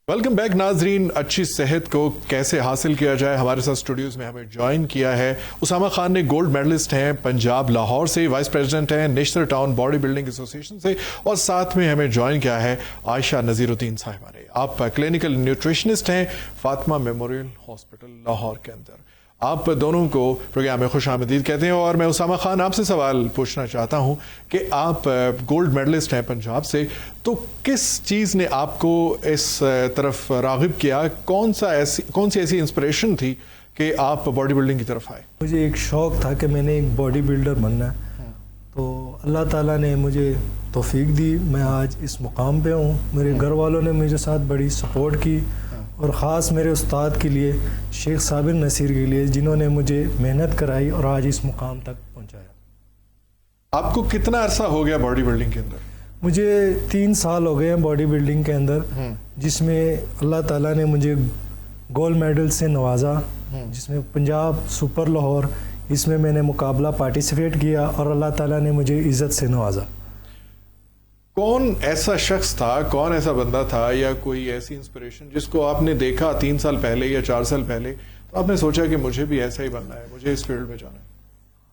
Welcome back नाजरीन। अच्छी सेहत को कैसे हासिल किया जाए, हमारे साथ स्टूडियोज में हमें ज्वाइन किया है उसामा खान ने। गोल्ड मेडलिस्ट हैं, पंजाब लाहौर से, वाइस प्रेसिडेंट हैं national town body building association से, और साथ में हमें ज्वाइन किया है आयशा नजीरुद्दीन साहिबा ने। आप क्लिनिकल न्यूट्रिशनिस्ट हैं फातिमा मेमोरियल हॉस्पिटल लाहौर के अंदर। आप दोनों को प्रोग्राम में खुश आमदीद कहते हैं। और मैं उसामा खान आपसे सवाल पूछना चाहता हूं कि आप गोल्ड मेडलिस्ट हैं पंजाब से, तो किस चीज़ ने आपको इस तरफ राग़िब किया? कौन सी ऐसी इंस्पिरेशन थी कि आप बॉडी बिल्डिंग की तरफ आए? मुझे एक शौक़ था कि मैंने एक बॉडी बिल्डर बनना है, तो अल्लाह ताला ने मुझे तौफीक दी। मैं आज इस मुकाम पे हूँ। मेरे घर वालों ने मुझे साथ बड़ी सपोर्ट की, और ख़ास मेरे उस्ताद के लिए, शेख साबिर नसीर के लिए, जिन्होंने मुझे मेहनत कराई और आज इस मुकाम तक पहुंचाया। आपको कितना अरसा हो गया बॉडी बिल्डिंग के अंदर? मुझे 3 साल हो गए हैं बॉडी बिल्डिंग के अंदर, जिसमें अल्लाह ताला ने मुझे गोल्ड मेडल से नवाजा, जिसमें पंजाब सुपर लाहौर, इसमें मैंने मुकाबला पार्टिसिपेट किया और अल्लाह ताला ने मुझे इज़्ज़त से नवाजा। कौन ऐसा शख्स था, कौन ऐसा बंदा था, या कोई ऐसी इंस्पिरेशन जिसको आपने देखा 3 साल पहले या 4 साल पहले, तो आपने सोचा कि मुझे भी ऐसा ही बनना है, मुझे इस फील्ड में जाना है?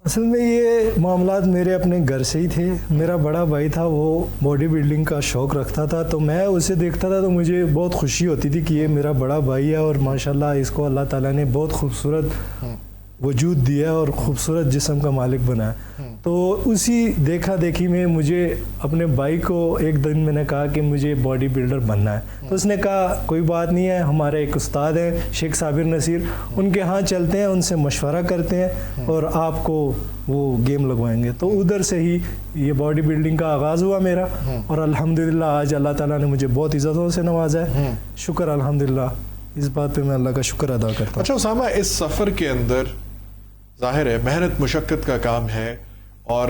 असल में ये मामलात मेरे अपने घर से ही थे। मेरा बड़ा भाई था, वो बॉडी बिल्डिंग का शौक़ रखता था, तो मैं उसे देखता था तो मुझे बहुत खुशी होती थी कि ये मेरा बड़ा भाई है और माशाल्लाह इसको अल्लाह ताला ने बहुत खूबसूरत वजूद दिया और ख़ूबसूरत जिस्म का मालिक बनाया। तो उसी देखा देखी में मुझे अपने भाई को एक दिन मैंने कहा कि मुझे बॉडी बिल्डर बनना है, तो उसने कहा कोई बात नहीं है, हमारे एक उस्ताद हैं शेख साबिर नसीर, उनके यहाँ चलते हैं, उनसे मशवरा करते हैं और आपको वो गेम लगवाएंगे। तो उधर से ही ये बॉडी बिल्डिंग का आगाज़ हुआ मेरा, और अल्हम्दुलिल्लाह आज अल्लाह ताला ने मुझे बहुत इज़्ज़तों से नवाजा है। शुक्र अल्हम्दुलिल्लाह, इस बात पे मैं अल्लाह का शुक्र अदा करता हूँ। अच्छा उसामा, इस सफ़र के अंदर जाहिर है मेहनत मुशक्क़त का काम है और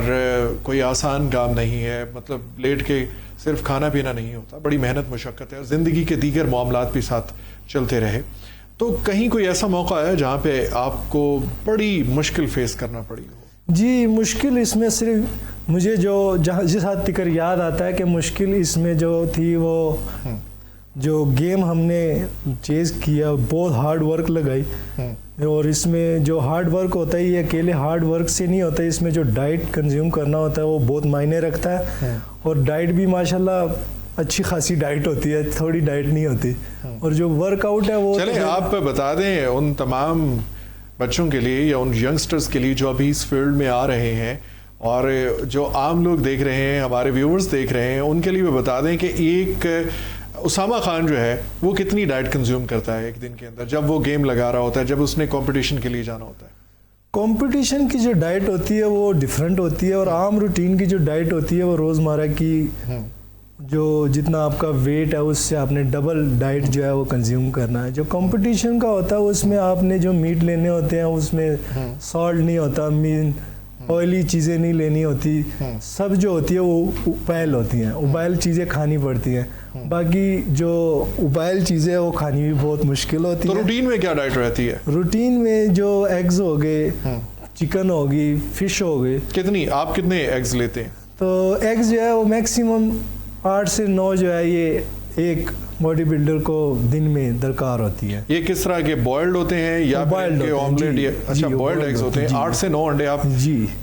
कोई आसान काम नहीं है, मतलब लेट के सिर्फ खाना पीना नहीं होता, बड़ी मेहनत मुशक्क़त है और ज़िंदगी के दीगर मामलात भी साथ चलते रहे। तो कहीं कोई ऐसा मौका आया जहाँ पे आपको बड़ी मुश्किल फेस करना पड़ी हो? जी, मुश्किल इसमें सिर्फ मुझे जिस हद तक याद आता है कि मुश्किल इसमें जो थी, वो जो गेम हमने चेज़ किया, बहुत हार्ड वर्क लगाई, और इसमें जो हार्ड वर्क होता है ये अकेले हार्ड वर्क से नहीं होता है, इसमें जो डाइट कंज्यूम करना होता है वो बहुत मायने रखता है। और डाइट भी माशाल्लाह अच्छी खासी डाइट होती है, थोड़ी डाइट नहीं होती। और जो वर्कआउट है वो चलें आप बता दें उन तमाम बच्चों के लिए या उन यंगस्टर्स के लिए जो अभी इस फील्ड में आ रहे हैं और जो आम लोग देख रहे हैं, हमारे व्यूअर्स देख रहे हैं, उनके लिए भी बता दें कि एक उसामा खान जो है वो कितनी डाइट कंज्यूम करता है एक दिन के अंदर, जब वो गेम लगा रहा होता है, जब उसने कंपटीशन के लिए जाना होता है? कंपटीशन की जो डाइट होती है वो डिफरेंट होती है, और आम रूटीन की जो डाइट होती है वो रोज़मर्रा की जो जितना आपका वेट है उससे आपने डबल डाइट जो है वो कंज्यूम करना है। जो कंपटीशन का होता है उसमें आपने जो मीट लेने होते हैं उसमें सॉल्ट नहीं होता, मीन ऑयली चीज़ें नहीं लेनी होती, सब जो होती है वो उबाइल होती हैं, उबाइल चीज़ें खानी पड़ती हैं। बाकी जो उबाइल चीज़ें वो खानी भी बहुत मुश्किल होती है। तो रूटीन में क्या डाइट रहती है? रूटीन में जो एग्स हो गए, चिकन होगी, फिश हो गई। कितनी, आप कितने एग्स लेते हैं? तो एग्स जो है वो मैक्सिमम 8 से 9 जो है ये एक बॉडी बिल्डर को दिन में दरकार होती है। ये किस तरह के, बॉइल्ड होते हैं या ऑमलेट? या अच्छा बॉइल्ड एग्स होते हैं। 8 से 9 अंडे आप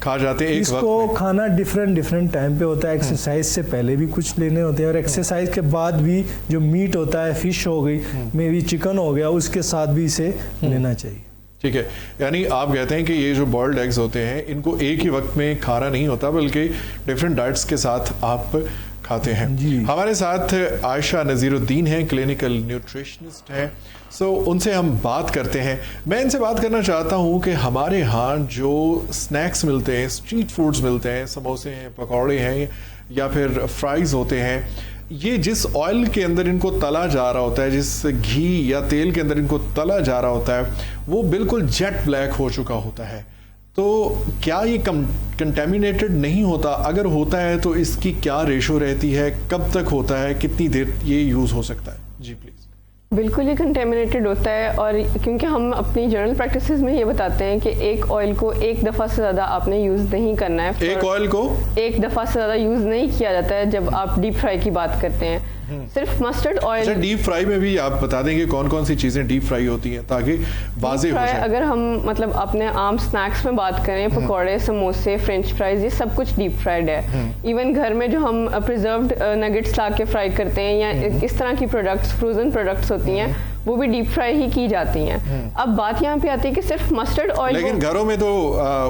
खा जाते हैं एक वक्त में? इसको खाना डिफरेंट टाइम पे होता है। एक्सरसाइज से पहले भी कुछ लेने होते हैं और एक्सरसाइज के बाद भी जो मीट होता है, फिश हो गई, मे भी चिकन हो गया, उसके साथ भी इसे लेना चाहिए। ठीक है, यानी आप कहते हैं कि ये जो बॉइल्ड एग्स होते हैं इनको एक ही वक्त में खाना नहीं होता, बल्कि डिफरेंट डाइट्स के साथ आप खाते हैं। हमारे साथ आयशा नजीरुद्दीन हैं, क्लिनिकल न्यूट्रिशनिस्ट हैं। सो उनसे हम बात करते हैं। मैं इनसे बात करना चाहता हूं कि हमारे यहाँ जो स्नैक्स मिलते हैं, स्ट्रीट फूड्स मिलते हैं, समोसे हैं, पकौड़े हैं या फिर फ्राइज़ होते हैं, ये जिस ऑयल के अंदर इनको तला जा रहा होता है, जिस घी या तेल के अंदर इनको तला जा रहा होता है, वो बिल्कुल जेट ब्लैक हो चुका होता है। तो क्या ये कंटेमिनेटेड नहीं होता? अगर होता है तो इसकी क्या रेशो रहती है, कब तक होता है, कितनी देर ये यूज़ हो सकता है? जी प्लीज़। बिल्कुल ही कंटेमिनेटेड होता है, और क्योंकि हम अपनी जनरल प्रैक्टिसेस में ये बताते हैं कि एक ऑयल को एक दफ़ा से ज़्यादा आपने यूज़ नहीं करना है। एक ऑयल को एक दफ़ा से ज़्यादा यूज़ नहीं किया जाता है जब आप डीप फ्राई की बात करते हैं। सिर्फ मस्टर्ड ऑयल। अच्छा, डीप फ्राई में भी आप बता देंगे कौन कौन सी चीज़ें डीप फ्राई होती हैं ताकि वाज़ेह हो जाए। अगर हम मतलब अपने आम स्नैक्स में बात करें, पकौड़े, समोसे, फ्रेंच फ्राइज, ये सब कुछ डीप फ्राइड है। इवन घर में जो हम प्रिजर्व्ड नगेट्स ला के फ्राई करते हैं या इस तरह की प्रोडक्ट्स, फ्रोजन प्रोडक्ट्स होती हैं, वो भी डीप फ्राई ही की जाती हैं। अब बात यहाँ पे आती है कि सिर्फ मस्टर्ड ऑयल, लेकिन घरों में तो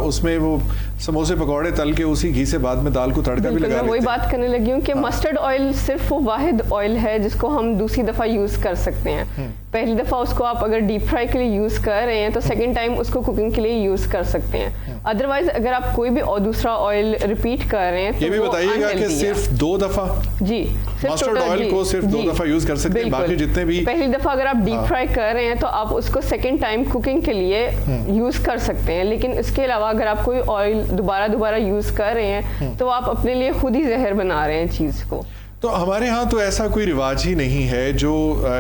उसमें वो समोसे पकौड़े तल के उसी घी से बाद में दाल को तड़का भी लगा लेते हैं। वही बात करने लगी हूँ कि मस्टर्ड ऑयल सिर्फ वो वाहिद ऑयल है जिसको हम दूसरी दफ़ा यूज़ कर सकते हैं। पहली दफ़ा उसको आप अगर डीप फ्राई के लिए यूज़ कर रहे हैं तो सेकंड टाइम उसको कुकिंग के लिए यूज़ कर सकते हैं। अदरवाइज अगर आप कोई भी और दूसरा ऑयल रिपीट कर रहे हैं तो ये भी बताइएगा कि सिर्फ 2 दफ़ा जी मस्टर्ड ऑयल को सिर्फ 2 दफ़ा यूज़ कर सकते हैं, बाकी जितने भी पहली दफ़ा अगर आप डीप फ्राई कर रहे हैं तो आप उसको सेकंड टाइम कुकिंग के लिए यूज़ कर सकते हैं। लेकिन इसके अलावा अगर आप कोई ऑयल दोबारा यूज़ कर रहे हैं तो आप अपने लिए खुद ही जहर बना रहे हैं चीज़ को। तो हमारे यहाँ तो ऐसा कोई रिवाज ही नहीं है। जो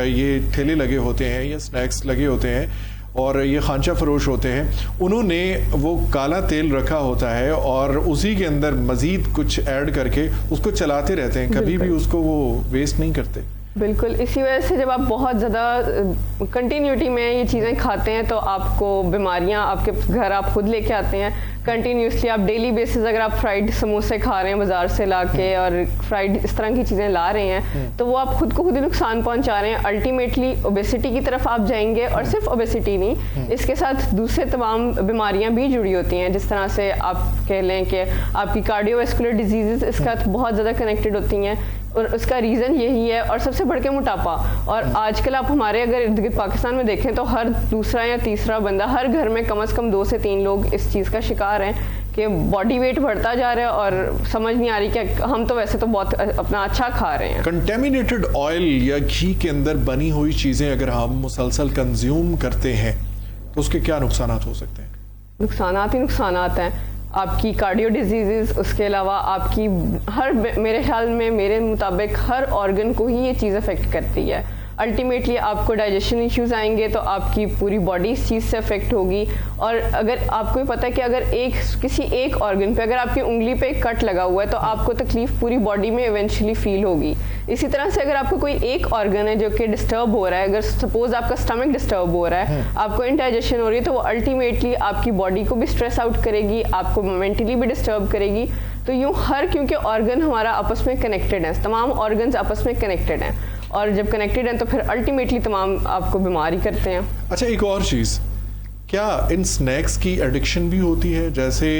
ये ठेले लगे होते हैं या स्नैक्स लगे होते हैं और ये खांचा फरोश होते हैं, उन्होंने वो काला तेल रखा होता है और उसी के अंदर मज़ीद कुछ ऐड करके उसको चलाते रहते हैं, कभी भी उसको वो वेस्ट नहीं करते। बिल्कुल, इसी वजह से जब आप बहुत ज़्यादा कंटिन्यूटी में ये चीज़ें खाते हैं तो आपको बीमारियां आपके घर आप खुद लेके आते हैं। कंटिन्यूसली आप डेली बेसिस अगर आप फ्राइड समोसे खा रहे हैं बाज़ार से लाके और फ्राइड इस तरह की चीज़ें ला रहे हैं तो वो आप खुद को खुद ही नुकसान पहुंचा रहे हैं। अल्टीमेटली ओबेसिटी की तरफ आप जाएंगे, और सिर्फ ओबेसिटी नहीं, इसके साथ दूसरे तमाम बीमारियां भी जुड़ी होती हैं। जिस तरह से आप कह लें कि आपकी कार्डियोवैस्कुलर डिजीज़ इसके साथ बहुत ज़्यादा कनेक्टेड होती हैं, और उसका रीज़न यही है। और सबसे बढ़ के मोटापा। और आजकल आप हमारे अगर इर्द गिर्द पाकिस्तान में देखें तो हर दूसरा या तीसरा बंदा, हर घर में कम से कम 2 से 3 लोग इस चीज़ का शिकार हैं कि बॉडी वेट बढ़ता जा रहा है और समझ नहीं आ रही कि हम तो वैसे तो बहुत अपना अच्छा खा रहे हैं। कंटेमिनेटेड ऑयल या घी के अंदर बनी हुई चीज़ें अगर हम मुसलसल कंज्यूम करते हैं तो उसके क्या नुकसान हो सकते हैं? नुकसानात ही नुकसानात हैं। आपकी कार्डियो डिजीज़, उसके अलावा आपकी मेरे ख्याल में, मेरे मुताबिक हर ऑर्गन को ही ये चीज़ अफेक्ट करती है। अल्टीमेटली आपको डाइजेशन इश्यूज आएंगे तो आपकी पूरी बॉडी इस चीज़ से अफेक्ट होगी। और अगर आपको भी पता है कि अगर किसी एक ऑर्गन पे अगर आपकी उंगली पे एक कट लगा हुआ है तो आपको तकलीफ पूरी बॉडी में इवेंचुअली फील होगी। इसी तरह से अगर आपको कोई एक ऑर्गन है जो कि डिस्टर्ब हो रहा है, अगर सपोज आपका स्टमक डिस्टर्ब हो रहा है, आपको इंडाइजेशन हो रही है, तो वो अल्टीमेटली आपकी बॉडी को भी स्ट्रेस आउट करेगी, आपको मेंटली भी डिस्टर्ब करेगी। तो यूँ क्योंकि ऑर्गन हमारा आपस में कनेक्टेड है, तमाम ऑर्गन्स आपस में कनेक्टेड हैं, और जब कनेक्टेड हैं तो फिर अल्टीमेटली तमाम आपको बीमारी करते हैं। अच्छा, एक और चीज़, क्या इन स्नैक्स की एडिक्शन भी होती है? जैसे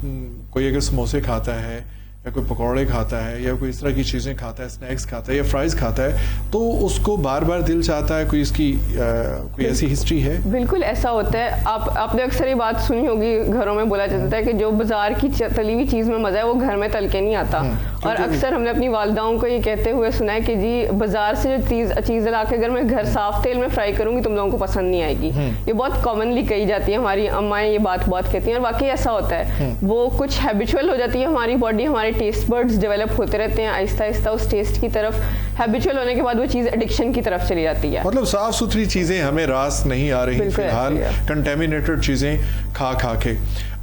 कोई अगर समोसे खाता है या कोई पकौड़े खाता है या कोई इस तरह की चीज़ें खाता है, स्नैक्स खाता है या फ्राइज़ खाता है, तो उसको बार बार दिल चाहता है, कोई इसकी कोई ऐसी हिस्ट्री है? बिल्कुल ऐसा होता है। आपने अक्सर ये बात सुनी होगी, घरों में बोला जाता है कि जो बाजार की तली हुई चीज़ में मज़ा है वो घर में तल के नहीं आता। और अक्सर हमने अपनी वालिदाओं को ये कहते हुए सुना है कि जी बाजार से जो चीज़ ला के अगर मैं घर साफ तेल में फ्राई करूँगी तुम लोगों को पसंद नहीं आएगी। ये बहुत कॉमनली कही जाती है, हमारी अम्माएँ ये बात बहुत कहती हैं, और वाकई ऐसा होता है। वो कुछ हैबिचुअल हो जाती है हमारी बॉडी, हमारे टेस्ट बर्ड्स डेवलप होते रहते हैं आहिस्ता आहिस्ता उस टेस्ट की तरफ। हैबिचुअल होने के बाद वो चीज़ एडिक्शन की तरफ चली जाती है। मतलब साफ सुथरी चीज़ें हमें रास नहीं आ रही फिलहाल, कंटेमिनेटेड चीज़ें खा के।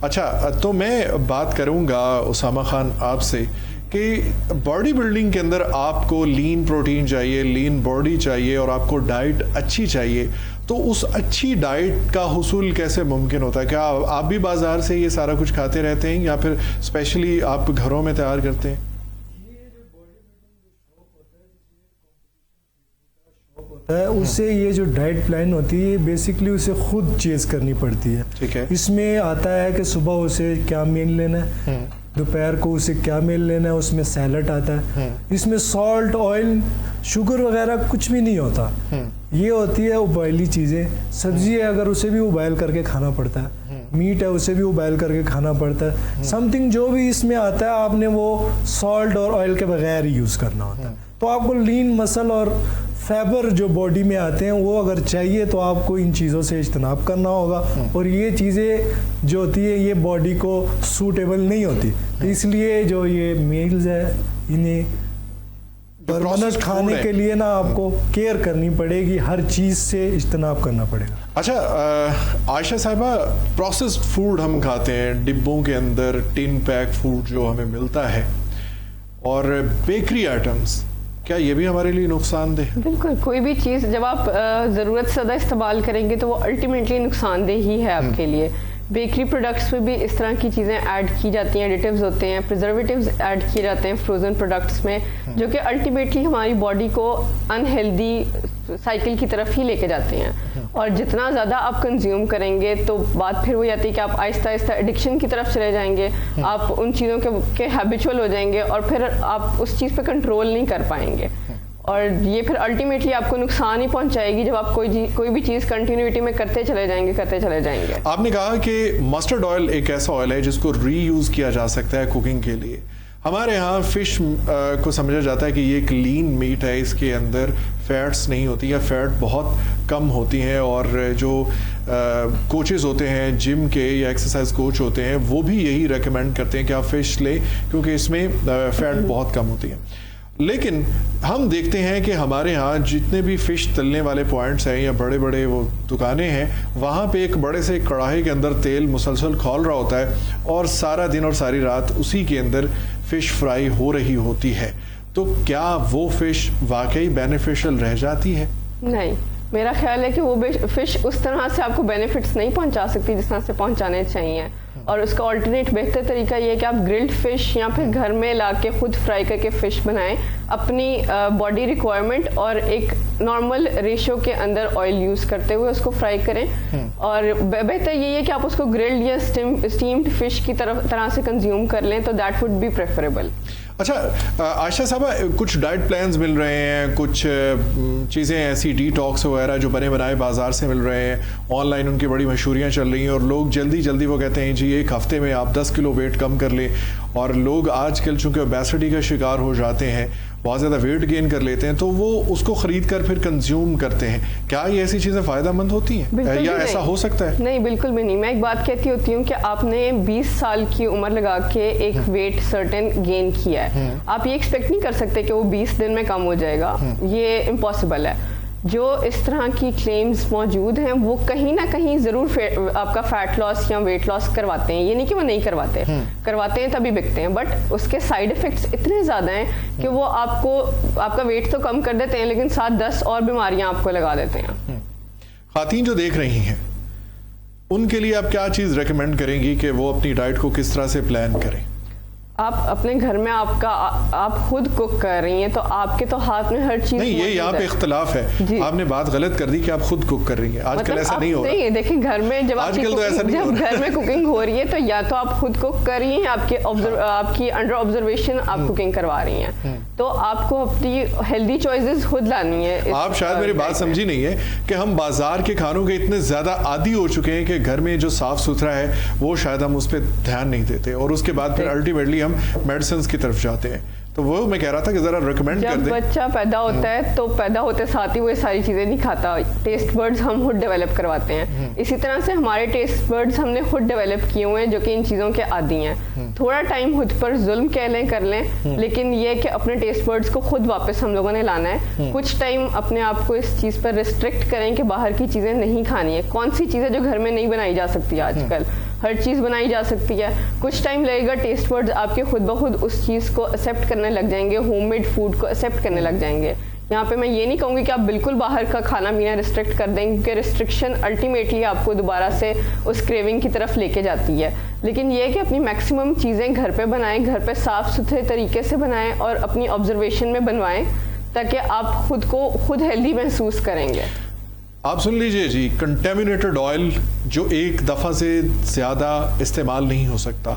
अच्छा, तो मैं बात करूँगा उसामा खान आपसे कि बॉडी बिल्डिंग के अंदर आपको लीन प्रोटीन चाहिए, लीन बॉडी चाहिए और आपको डाइट अच्छी चाहिए, तो उस अच्छी डाइट का हुसूल कैसे मुमकिन होता है? क्या आप भी बाज़ार से ये सारा कुछ खाते रहते हैं या फिर स्पेशली आप घरों में तैयार करते हैं? उससे ये जो डाइट प्लान होती है बेसिकली उसे खुद चेज करनी पड़ती है। ठीक है। इसमें आता है कि सुबह उसे क्या मील लेना है, दोपहर को उसे क्या मील लेना है, उसमें सैलड आता है, इसमें सॉल्ट, ऑयल, शुगर वगैरह कुछ भी नहीं होता। ये होती है उबाली चीज़ें। सब्जी है अगर उसे भी उबाल करके खाना पड़ता है, मीट है उसे भी उबाल करके खाना पड़ता है। समथिंग जो भी इसमें आता है आपने वो सॉल्ट और ऑयल के बगैर ही यूज़ करना होता है। तो आपको लीन मसल और फाइबर जो बॉडी में आते हैं वो अगर चाहिए तो आपको इन चीज़ों से इज्तनाब करना होगा, और ये चीज़ें जो होती है ये बॉडी को सूटेबल नहीं होती। तो इसलिए जो ये मील्स है इन्हें परमानेंट खाने के लिए ना आपको केयर करनी पड़ेगी, हर चीज़ से इज्तनाब करना पड़ेगा। अच्छा आयशा साहिबा, प्रोसेस्ड फूड हम खाते हैं, डिब्बों के अंदर टिन पैक फूड जो हमें मिलता है, और बेकरी आइटम्स, क्या ये भी हमारे लिए नुकसानदेह है? बिल्कुल, कोई भी चीज़ जब आप ज़रूरत से ज़्यादा इस्तेमाल करेंगे तो वो अल्टीमेटली नुकसानदेह ही है आपके लिए। बेकरी प्रोडक्ट्स में भी इस तरह की चीज़ें ऐड की जाती हैं, एडिटिव्स होते हैं, प्रिजर्वेटिव्स ऐड किए जाते हैं फ्रोज़न प्रोडक्ट्स में, जो कि अल्टीमेटली हमारी बॉडी को अनहेल्दी साइकिल की तरफ ही लेके जाते हैं। और जितना ज़्यादा आप कंज्यूम करेंगे तो बात फिर वही आती है कि आप आहिस्ता आहिस्ता एडिक्शन की तरफ चले जाएंगे, आप उन चीज़ों के हैबिचुअल हो जाएंगे और फिर आप उस चीज़ पे कंट्रोल नहीं कर पाएंगे, और ये फिर अल्टीमेटली आपको नुकसान ही पहुंचाएगी जब आप कोई भी चीज़ कंटिन्यूटी में करते चले जाएंगे। आपने कहा कि मस्टर्ड ऑयल एक ऐसा ऑयल है जिसको रीयूज किया जा सकता है कुकिंग के लिए। हमारे यहाँ फिश को समझा जाता है कि ये एक लीन मीट है, इसके अंदर फैट्स नहीं होती या फैट बहुत कम होती हैं, और जो कोचेस होते हैं जिम के या एक्सरसाइज कोच होते हैं वो भी यही रेकमेंड करते हैं कि आप फिश लें क्योंकि इसमें फैट बहुत कम होती है। लेकिन हम देखते हैं कि हमारे यहाँ जितने भी फ़िश तलने वाले पॉइंट्स हैं या बड़े बड़े वो दुकानें हैं, वहाँ पे एक बड़े से कढ़ाई के अंदर तेल मुसलसल खौल रहा होता है और सारा दिन और सारी रात उसी के अंदर फ़िश फ्राई हो रही होती है। तो क्या वो फ़िश वाकई बेनिफिशियल रह जाती है? नहीं, मेरा ख्याल है कि वो फ़िश उस तरह से आपको बेनिफिट्स नहीं पहुंचा सकती जिस तरह से पहुंचाने चाहिए, और उसका ऑल्टरनेट बेहतर तरीका ये है कि आप ग्रिल्ड फिश या फिर घर में लाके खुद फ्राई करके फ़िश बनाएं, अपनी बॉडी रिक्वायरमेंट और एक नॉर्मल रेशियो के अंदर ऑयल यूज़ करते हुए उसको फ्राई करें। और बेहतर यही है कि आप उसको ग्रिल्ड या स्टीम्ड फिश की तरह से कंज्यूम कर लें, तो दैट वुड बी प्रेफरेबल। अच्छा आयशा साहबा, कुछ डाइट प्लान्स मिल रहे हैं, कुछ चीज़ें ऐसी डिटॉक्स वगैरह जो बने बनाए बाज़ार से मिल रहे हैं, ऑनलाइन उनकी बड़ी मशहूरियाँ चल रही हैं, और लोग जल्दी जल्दी वो कहते हैं जी एक हफ्ते में आप 10 किलो वेट कम कर लें, और लोग आजकल चूँकि ओबेसिटी का शिकार हो जाते हैं, बहुत ज़्यादा वेट गेन कर लेते हैं, तो वो उसको ख़रीद कर फिर कंज्यूम करते हैं। क्या ये ऐसी चीज़ें फ़ायदेमंद होती हैं या ऐसा हो सकता है? नहीं, बिल्कुल भी नहीं। मैं एक बात कहती होती हूँ कि आपने 20 साल की उम्र लगा के एक वेट सर्टेन गेन किया है, आप ये एक्सपेक्ट नहीं कर सकते कि वो 20 दिन में कम हो जाएगा, ये इम्पॉसिबल है। जो इस तरह की क्लेम्स मौजूद हैं वो कहीं ना कहीं ज़रूर आपका फैट लॉस या वेट लॉस करवाते हैं, ये नहीं कि वो नहीं करवाते, करवाते हैं तभी बिकते हैं, बट उसके साइड इफ़ेक्ट्स इतने ज़्यादा हैं कि वो आपका वेट तो कम कर देते हैं लेकिन साथ 10 और बीमारियां आपको लगा देते हैं। ख़ातीन जो देख रही हैं उनके लिए आप क्या चीज़ रेकमेंड करेंगी कि वो अपनी डाइट को किस तरह से प्लान करें? आप अपने घर में आप खुद कुक कर रही हैं तो आपके तो हाथ में हर चीज नहीं, ये यहाँ पे इख्तलाफ है, आपने बात गलत कर दी कि आप खुद कुक कर रही हैं। आजकल मतलब ऐसा नहीं हो रहा है। देखिए घर में जब घर में कुकिंग हो रही है तो या तो आप खुद कुक कर रही हैं, आपकी अंडर ऑब्जर्वेशन आप कुकिंग करवा रही हैं, तो आपको अपनी हेल्दी चॉइसेस खुद लानी है। आप शायद मेरी बात समझी नहीं है कि हम बाजार के खानों के इतने ज्यादा आदी हो चुके हैं कि घर में जो साफ सुथरा है वो शायद हम उस पर ध्यान नहीं देते, और उसके बाद फिर अल्टीमेटली मेडिसिन की तरफ जाते हैं। तो वो मैं कह रहा था कि जरा रिकमेंड कर दें। जब बच्चा पैदा होता है तो पैदा होते साथ ही वो ये सारी चीजें नहीं खाता, टेस्ट बर्ड्स हम खुद डेवलप करवाते हैं। इसी तरह से हमारे टेस्ट बर्ड्स हमने खुद डेवलप किए हुए हैं जो कि इन चीजों के आदी हैं। थोड़ा टाइम खुद पर जुल्म कह लें कर लें, लेकिन ये कि अपने टेस्ट बर्ड्स को खुद वापस हम लोगों ने लाना है। कुछ टाइम अपने आप को इस चीज पर रिस्ट्रिक्ट करें कि बाहर की चीजें नहीं खानी है। कौन सी चीजें जो घर में नहीं बनाई जा सकती आजकल, हर चीज़ बनाई जा सकती है। कुछ टाइम लगेगा, टेस्ट बर्ड्स आपके खुद ब खुद उस चीज़ को एक्सेप्ट करने लग जाएंगे, होममेड फूड को एक्सेप्ट करने लग जाएंगे। यहाँ पे मैं ये नहीं कहूँगी कि आप बिल्कुल बाहर का खाना पीना रिस्ट्रिक्ट कर दें, क्योंकि रिस्ट्रिक्शन अल्टीमेटली आपको दोबारा से उस क्रेविंग की तरफ लेके जाती है। लेकिन ये कि अपनी मैक्सिमम चीज़ें घर पे बनाएं, घर पे साफ़ सुथरे तरीके से बनाएं और अपनी ऑब्जर्वेशन में बनवाएं, ताकि आप खुद को खुद हेल्दी महसूस करेंगे। आप सुन लीजिए जी, कंटेमिनेटेड ऑयल जो एक दफ़ा से ज़्यादा इस्तेमाल नहीं हो सकता,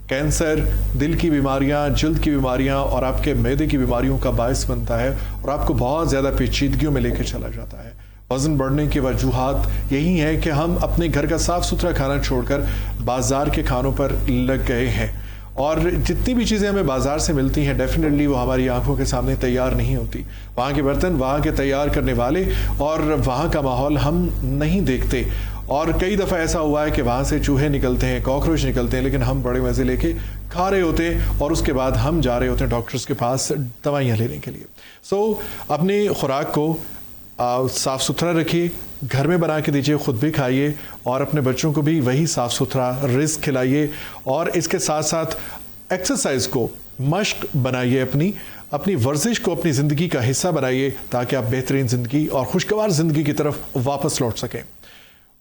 कैंसर, दिल की बीमारियां, जल्द की बीमारियां और आपके मैदे की बीमारियों का बायस बनता है और आपको बहुत ज़्यादा पेचीदगियों में लेकर चला जाता है। वज़न बढ़ने की वजूहात यही है कि हम अपने घर का साफ़ सुथरा खाना छोड़कर बाज़ार के खानों पर लग गए हैं, और जितनी भी चीज़ें हमें बाज़ार से मिलती हैं डेफिनेटली वो हमारी आंखों के सामने तैयार नहीं होती। वहाँ के बर्तन, वहाँ के तैयार करने वाले और वहाँ का माहौल हम नहीं देखते, और कई दफ़ा ऐसा हुआ है कि वहाँ से चूहे निकलते हैं, कॉकरोच निकलते हैं, लेकिन हम बड़े मज़े लेके खा रहे होते हैं और उसके बाद हम जा रहे होते हैं डॉक्टर्स के पास दवाइयाँ लेने के लिए। अपनी खुराक को साफ़ सुथरा रखिए, घर में बना के दीजिए, ख़ुद भी खाइए और अपने बच्चों को भी वही साफ़ सुथरा रिज़्क़ खिलाइए। और इसके साथ साथ एक्सरसाइज को मश्क बनाइए, अपनी वर्जिश को अपनी ज़िंदगी का हिस्सा बनाइए ताकि आप बेहतरीन ज़िंदगी और खुशगवार ज़िंदगी की तरफ वापस लौट सकें।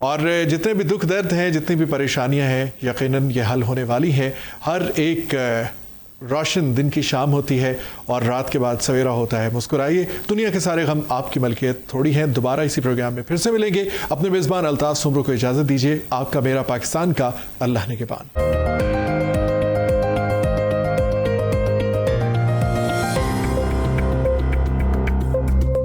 और जितने भी दुख दर्द हैं, जितनी भी परेशानियां हैं, यकीनन ये हल होने वाली हैं। हर एक रोशन दिन की शाम होती है और रात के बाद सवेरा होता है। मुस्कुराइए, दुनिया के सारे गम आपकी मलकियत थोड़ी हैं। दोबारा इसी प्रोग्राम में फिर से मिलेंगे। अपने मेज़बान अल्ताफ़ सुमरो को इजाज़त दीजिए। आपका मेरा पाकिस्तान का, अल्लाह ने के पान।